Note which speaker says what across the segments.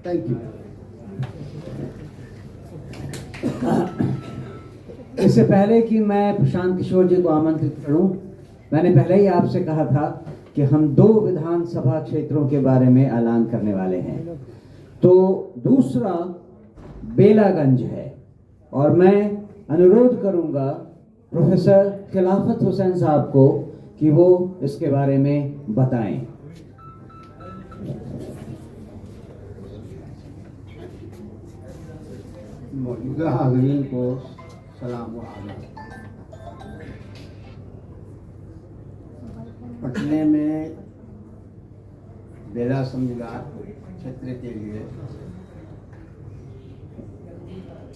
Speaker 1: Thank you.
Speaker 2: इससे पहले कि मैं प्रशांत किशोर जी को आमंत्रित करूं, मैंने पहले ही आपसे कहा था कि हम 2 विधानसभा क्षेत्रों के बारे में ऐलान करने वाले हैं। तो दूसरा बेलागंज है और मैं अनुरोध करूंगा प्रोफेसर खिलाफत हुसैन साहब को कि वो इसके बारे में बताएं।
Speaker 1: मौजूदा हाज़रीन को सलाम व आदाब। पटने में बेला संविधान क्षेत्र के लिए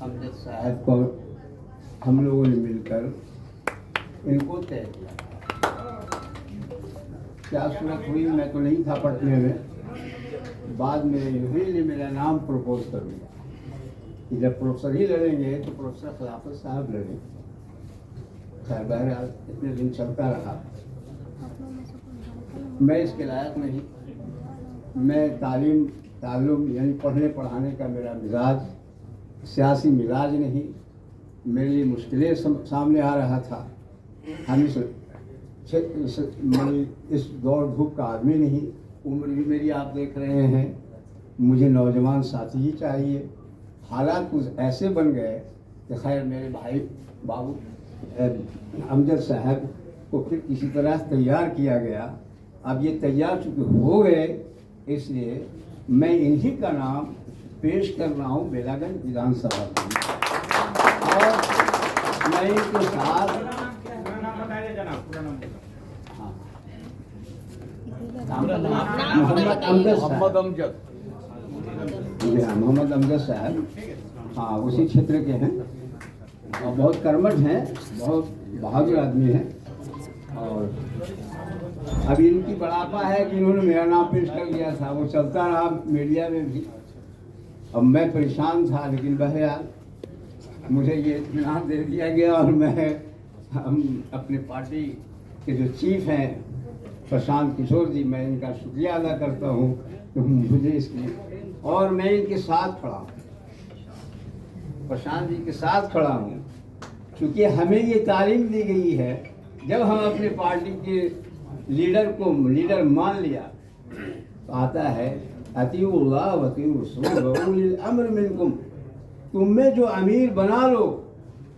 Speaker 1: अमजद साहब को हम लोगों ने मिलकर इनको तय किया। क्या सूरत हुई, मैं तो नहीं था पटने में, बाद में इन्होंने ने मेरा नाम प्रपोज कर दिया कि जब प्रोफेसर ही लड़ेंगे तो प्रोफेसर खिलाफत साहब लड़ेंगे। खैर बहरहाल इतने दिन चलता रहा। मैं इसके लायक नहीं, मैं ताल्लुम यानी पढ़ने पढ़ाने का मेरा मिजाज सियासी मिजाज नहीं। मेरे लिए मुश्किलें सामने आ रहा था। हम इस दौड़ धूप का आदमी नहीं। उम्र भी मेरी आप देख रहे हैं, मुझे नौजवान साथी ही चाहिए। हालात कुछ ऐसे बन गए कि खैर मेरे भाई बाबू अमजद साहब को फिर किसी तरह तैयार किया गया। अब ये तैयार चूँकि हो गए, इसलिए मैं इन्हीं का नाम पेश कर रहा हूँ बेलागंज विधानसभा में। और मैं इनके साथ मोहम्मद अमजद साहब, हाँ उसी क्षेत्र के हैं और बहुत कर्मठ हैं, बहुत बहादुर आदमी हैं। और अभी इनकी बड़ापा है कि इन्होंने मेरा नाम पेश कर दिया था, वो चलता रहा मीडिया में भी। अब मैं परेशान था, लेकिन बहरहाल मुझे ये इत्मीनान दे दिया गया और हम अपने पार्टी के जो चीफ हैं प्रशांत किशोर जी, मैं इनका शुक्रिया अदा करता हूँ कि मुझे इसलिए, और मैं इनके साथ खड़ा हूँ, प्रशांत जी के साथ खड़ा हूँ, क्योंकि हमें ये तालीम दी गई है जब हम अपने पार्टी के लीडर मान लिया तो आता है अतीउल्लाह व अतीउर व उलिल अम्र मिनकुम। तुम में जो अमीर बना लो,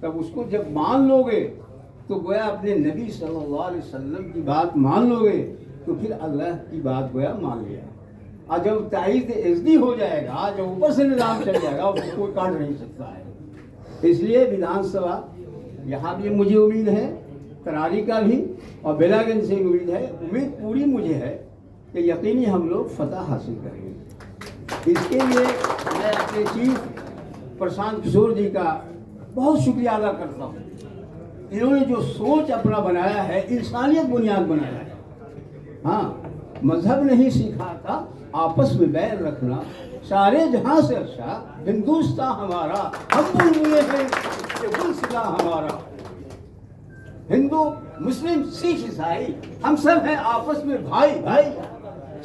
Speaker 1: तब उसको जब मान लोगे तो गोया अपने नबी सल्लल्लाहु अलैहि वसल्लम की बात मान लोगे तो फिर अल्लाह की बात गोया मान लिया। और जब ताईद इज़्दी हो जाएगा, जब ऊपर से निज़ाम चल जाएगा, उसको कोई काट नहीं सकता है। इसलिए विधानसभा यहाँ भी मुझे उम्मीद है, करारी का भी और बेलागंज से उम्मीद है। उम्मीद पूरी मुझे है कि यकीनी हम लोग फतह हासिल करेंगे। इसके लिए मैं अपने चीफ प्रशांत किशोर जी का बहुत शुक्रिया अदा करता हूँ। इन्होंने जो सोच अपना बनाया है, इंसानियत बुनियाद बनाया है। हाँ, मजहब नहीं सीखा था आपस में बैर रखना, सारे जहां से अच्छा हिंदुस्तान हमारा, हम बुलबुले हैं कि गुलसिता हमारा। हिंदू मुस्लिम सिख ईसाई हम सब हैं आपस में भाई भाई।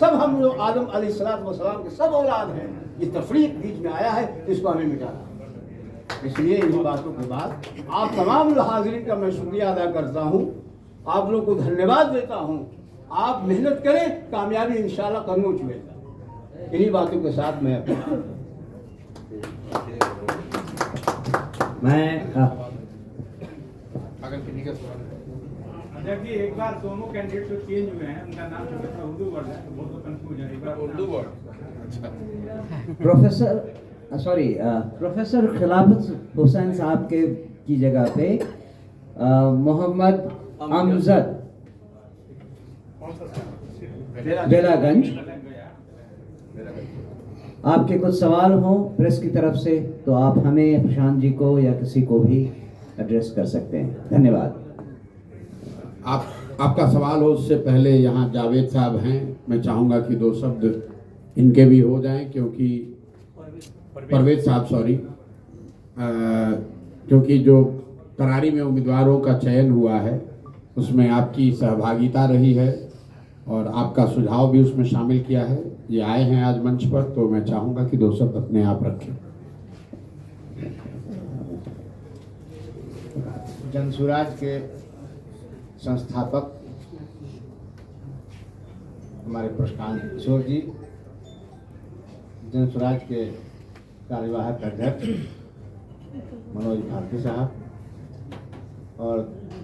Speaker 1: सब हम लोग आदम अलैहिस्सलाम के सब औलाद हैं। ये तफरीक बीच में आया है, इसको हमें मिटाना। इसलिए इन बातों के बाद आप तमाम हाज़रीन का मैं शुक्रिया अदा करता हूँ, आप लोग को धन्यवाद देता हूँ। आप मेहनत करें, कामयाबी इंशाल्लाह कदमों छुएगा। इन्हीं बातों के साथ मैं
Speaker 3: अध्यक्ष जी, एक बार दोनों कैंडिडेट जो चेंज हुए हैं उनका नाम उर्दू वर्ड है, तो बहुत कंफ्यूज है। एक बार उर्दू वर्ड
Speaker 2: प्रोफेसर खिलाफत हुसैन साहब की जगह पे मोहम्मद अमजद बेलागंज। आपके कुछ सवाल हो प्रेस की तरफ से तो आप हमें, प्रशांत जी को या किसी को भी एड्रेस कर सकते हैं। धन्यवाद।
Speaker 4: आपका सवाल हो उससे पहले यहाँ जावेद साहब हैं, मैं चाहूँगा कि 2 शब्द इनके भी हो जाएं, क्योंकि परवेज साहब क्योंकि जो करारी में उम्मीदवारों का चयन हुआ है उसमें आपकी सहभागिता रही है और आपका सुझाव भी उसमें शामिल किया है। ये आए हैं आज मंच पर, तो मैं चाहूंगा कि दो शब्द अपने आप रखें।
Speaker 5: जनसुराज के संस्थापक हमारे प्रशांत किशोर जी, जनसुराज के कार्यवाहक अध्यक्ष मनोज भारती साहब और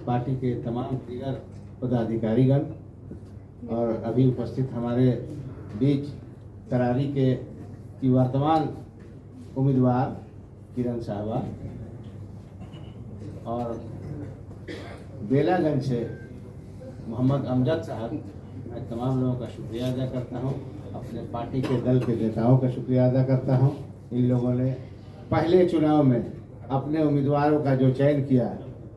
Speaker 5: पार्टी के तमाम दीगर पदाधिकारीगण और अभी उपस्थित हमारे बीच तरारी के की वर्तमान उम्मीदवार किरण साहबा और बेलागंज से मोहम्मद अमजद साहब, मैं तमाम लोगों का शुक्रिया अदा करता हूं। अपने पार्टी के दल के नेताओं का शुक्रिया अदा करता हूं। इन लोगों ने पहले चुनाव में अपने उम्मीदवारों का जो चयन किया,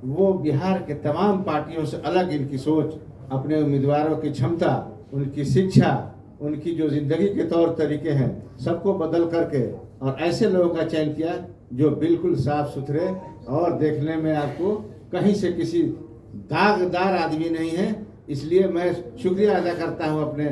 Speaker 5: वो बिहार के तमाम पार्टियों से अलग इनकी सोच, अपने उम्मीदवारों की क्षमता, उनकी शिक्षा, उनकी जो ज़िंदगी के तौर तरीके हैं, सबको बदल करके और ऐसे लोगों का चयन किया जो बिल्कुल साफ सुथरे और देखने में आपको कहीं से किसी दागदार आदमी नहीं है। इसलिए मैं शुक्रिया अदा करता हूं अपने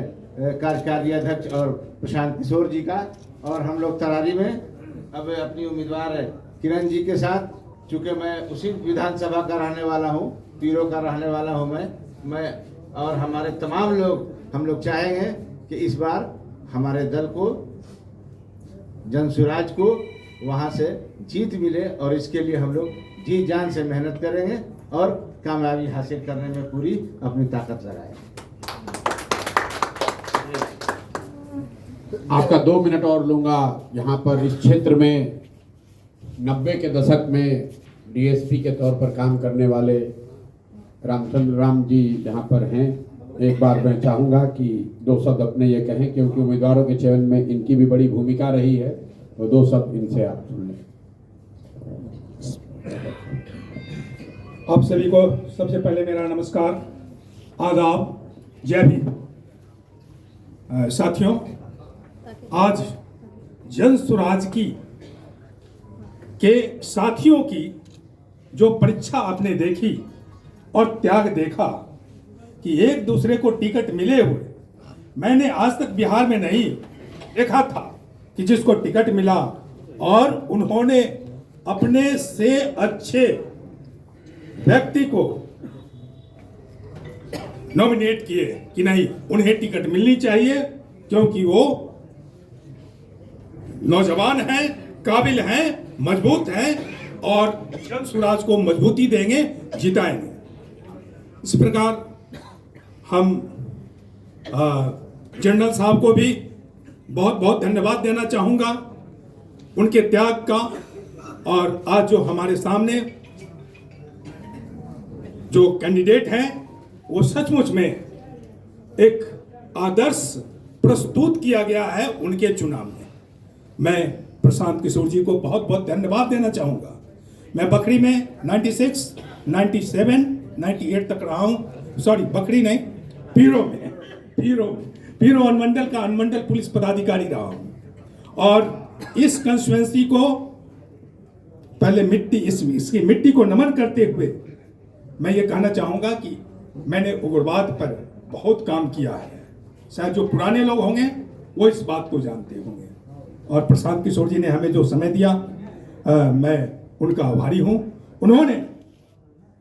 Speaker 5: कार्यकारी अध्यक्ष और प्रशांत किशोर जी का। और हम लोग तरारी में अब अपनी उम्मीदवार किरण जी के साथ, चूँकि मैं उसी विधानसभा का रहने वाला हूं, पीरो का रहने वाला हूं मैं और हमारे तमाम लोग, हम लोग चाहेंगे कि इस बार हमारे दल को, जनसुराज को वहां से जीत मिले और इसके लिए हम लोग जी जान से मेहनत करेंगे और कामयाबी हासिल करने में पूरी अपनी ताकत लगाएंगे।
Speaker 4: आपका 2 मिनट और लूंगा। यहाँ पर इस क्षेत्र में 90 के दशक में डीएसपी के तौर पर काम करने वाले रामचंद्र राम जी यहाँ पर हैं। एक बार मैं चाहूँगा कि 2 शब्द अपने ये कहें, क्योंकि उम्मीदवारों के चयन में इनकी भी बड़ी भूमिका रही है, तो 2 शब्द इनसे आप सुन लें।
Speaker 6: आप सभी को सबसे पहले मेरा नमस्कार, आदाब, जय भीम। साथियों, आज जनसुराज की के साथियों की जो परीक्षा आपने देखी और त्याग देखा कि एक दूसरे को टिकट मिले हुए, मैंने आज तक बिहार में नहीं देखा था कि जिसको टिकट मिला और उन्होंने अपने से अच्छे व्यक्ति को नॉमिनेट किए कि नहीं, उन्हें टिकट मिलनी चाहिए क्योंकि वो नौजवान हैं, काबिल हैं, मजबूत हैं और जनसुराज को मजबूती देंगे, जिताएंगे। इस प्रकार हम जनरल साहब को भी बहुत बहुत धन्यवाद देना चाहूँगा उनके त्याग का। और आज जो हमारे सामने जो कैंडिडेट हैं, वो सचमुच में एक आदर्श प्रस्तुत किया गया है उनके चुनाव में। मैं प्रशांत किशोर जी को बहुत बहुत धन्यवाद देना चाहूँगा। मैं बकरी में 96, 97, 98 तक रहा हूँ। सॉरी, बकरी नहीं, पीरो अनुमंडल का अनुमंडल पुलिस पदाधिकारी रहा हूँ। और इस कंस्टिट्यूएंसी को पहले इसकी मिट्टी को नमन करते हुए मैं ये कहना चाहूँगा कि मैंने उग्रवाद पर बहुत काम किया है। शायद जो पुराने लोग होंगे वो इस बात को जानते होंगे। और प्रशांत किशोर जी ने हमें जो समय दिया, मैं उनका आभारी हूँ। उन्होंने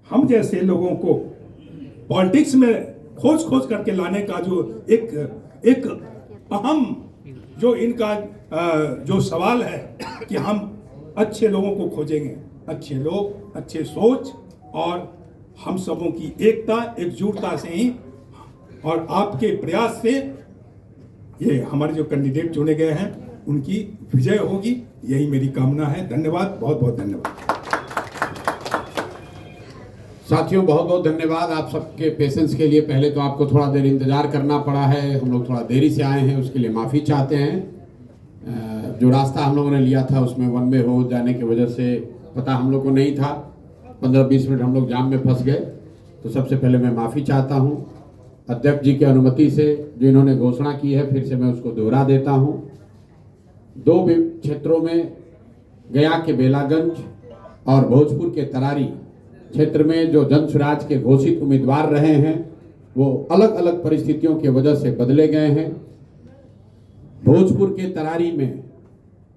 Speaker 6: हम जैसे लोगों को पॉलिटिक्स में खोज करके लाने का जो एक अहम जो इनका जो सवाल है कि हम अच्छे लोगों को खोजेंगे, अच्छे लोग, अच्छे सोच और हम सबों की एकता, एकजुटता से ही और आपके प्रयास से ये हमारे जो कैंडिडेट चुने गए हैं उनकी विजय होगी, यही मेरी कामना है। धन्यवाद, बहुत बहुत धन्यवाद।
Speaker 4: साथियों, बहुत बहुत धन्यवाद आप सबके पेशेंस के लिए। पहले तो आपको थोड़ा देर इंतजार करना पड़ा है, हम लोग थोड़ा देरी से आए हैं, उसके लिए माफ़ी चाहते हैं। जो रास्ता हम लोगों ने लिया था उसमें वन वे हो जाने की वजह से पता हम लोग को नहीं था, 15-20 मिनट हम लोग जाम में फंस गए। तो सबसे पहले मैं माफ़ी चाहता हूँ। अध्यक्ष जी की अनुमति से जो इन्होंने घोषणा की है, फिर से मैं उसको दोहरा देता हूँ। 2 क्षेत्रों में, गया के बेलागंज और भोजपुर के तरारी क्षेत्र में जो जनसुराज के घोषित उम्मीदवार रहे हैं, वो अलग अलग परिस्थितियों की वजह से बदले गए हैं। भोजपुर के तरारी में,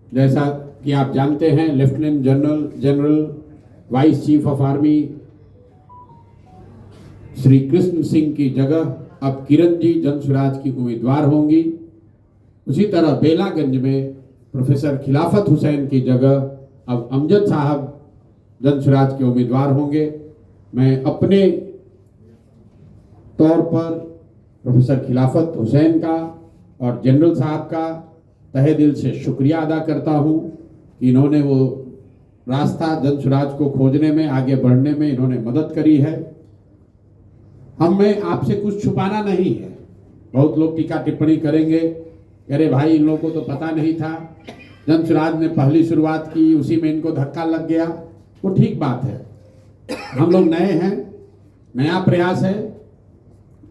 Speaker 4: जैसा कि आप जानते हैं, lieutenant general vice chief of army Shri Krishna Singh की जगह अब किरण जी जनसुराज की उम्मीदवार होंगी। उसी तरह बेलागंज में प्रोफेसर खिलाफत हुसैन की जगह अब अमजद साहब जनसुराज के उम्मीदवार होंगे। मैं अपने तौर पर प्रोफेसर खिलाफत हुसैन का और जनरल साहब का तहे दिल से शुक्रिया अदा करता हूं कि इन्होंने वो रास्ता जनसुराज को खोजने में, आगे बढ़ने में इन्होंने मदद करी है। हमें आपसे कुछ छुपाना नहीं है। बहुत लोग टीका टिप्पणी करेंगे, अरे भाई इन लोगों को तो पता नहीं था, जनसुराज ने पहली शुरुआत की, उसी में इनको धक्का लग गया। वो ठीक बात है, हम लोग नए हैं, नया प्रयास है,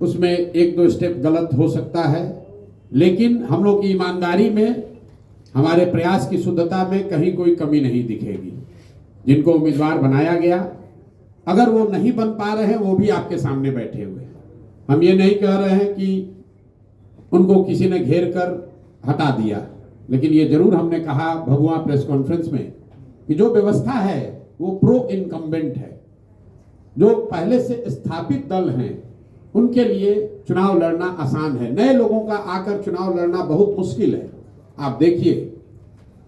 Speaker 4: उसमें एक दो स्टेप गलत हो सकता है, लेकिन हम लोग की ईमानदारी में, हमारे प्रयास की शुद्धता में कहीं कोई कमी नहीं दिखेगी। जिनको उम्मीदवार बनाया गया, अगर वो नहीं बन पा रहे हैं, वो भी आपके सामने बैठे हुए हैं। हम ये नहीं कह रहे हैं कि उनको किसी ने घेर कर हटा दिया, लेकिन ये जरूर हमने कहा भगवा प्रेस कॉन्फ्रेंस में कि जो व्यवस्था है वो प्रो इनकम्बेंट है। जो पहले से स्थापित दल हैं उनके लिए चुनाव लड़ना आसान है, नए लोगों का आकर चुनाव लड़ना बहुत मुश्किल है। आप देखिए,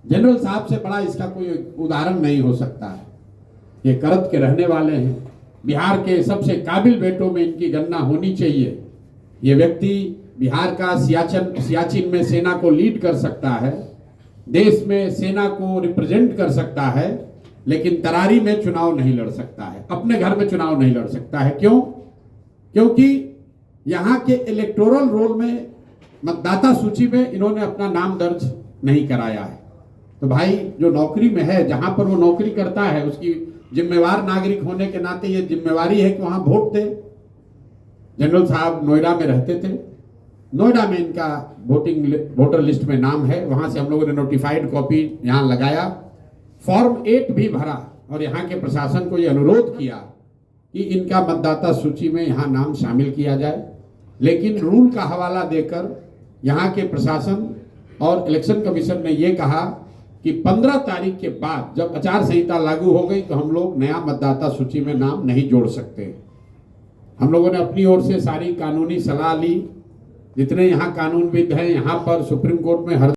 Speaker 4: जनरल साहब से बड़ा इसका कोई उदाहरण नहीं हो सकता है। ये करत के रहने वाले हैं, बिहार के सबसे काबिल बेटों में इनकी गणना होनी चाहिए। ये व्यक्ति बिहार का सियाचिन में सेना को लीड कर सकता है, देश में सेना को रिप्रेजेंट कर सकता है, लेकिन तरारी में चुनाव नहीं लड़ सकता है, अपने घर में चुनाव नहीं लड़ सकता है। क्यों? क्योंकि यहाँ के इलेक्टोरल रोल में, मतदाता सूची में इन्होंने अपना नाम दर्ज नहीं कराया है। तो भाई जो नौकरी में है, जहां पर वो नौकरी करता है, उसकी जिम्मेवार नागरिक होने के नाते ये जिम्मेवारी है कि वहां वोट दे। जनरल साहब नोएडा में रहते थे, नोएडा में इनका वोटर लिस्ट में नाम है, वहां से हम लोगों ने नोटिफाइड कॉपी यहाँ लगाया, फॉर्म 8 भी भरा और यहाँ के प्रशासन को ये अनुरोध किया कि इनका मतदाता सूची में यहाँ नाम शामिल किया जाए। लेकिन रूल का हवाला देकर यहाँ के प्रशासन और इलेक्शन कमीशन ने ये कहा कि 15 तारीख के बाद जब आचार संहिता लागू हो गई तो हम लोग नया मतदाता सूची में नाम नहीं जोड़ सकते। हम लोगों ने अपनी ओर से सारी कानूनी सलाह ली, जितने यहाँ कानूनविद हैं, यहाँ पर सुप्रीम कोर्ट में हर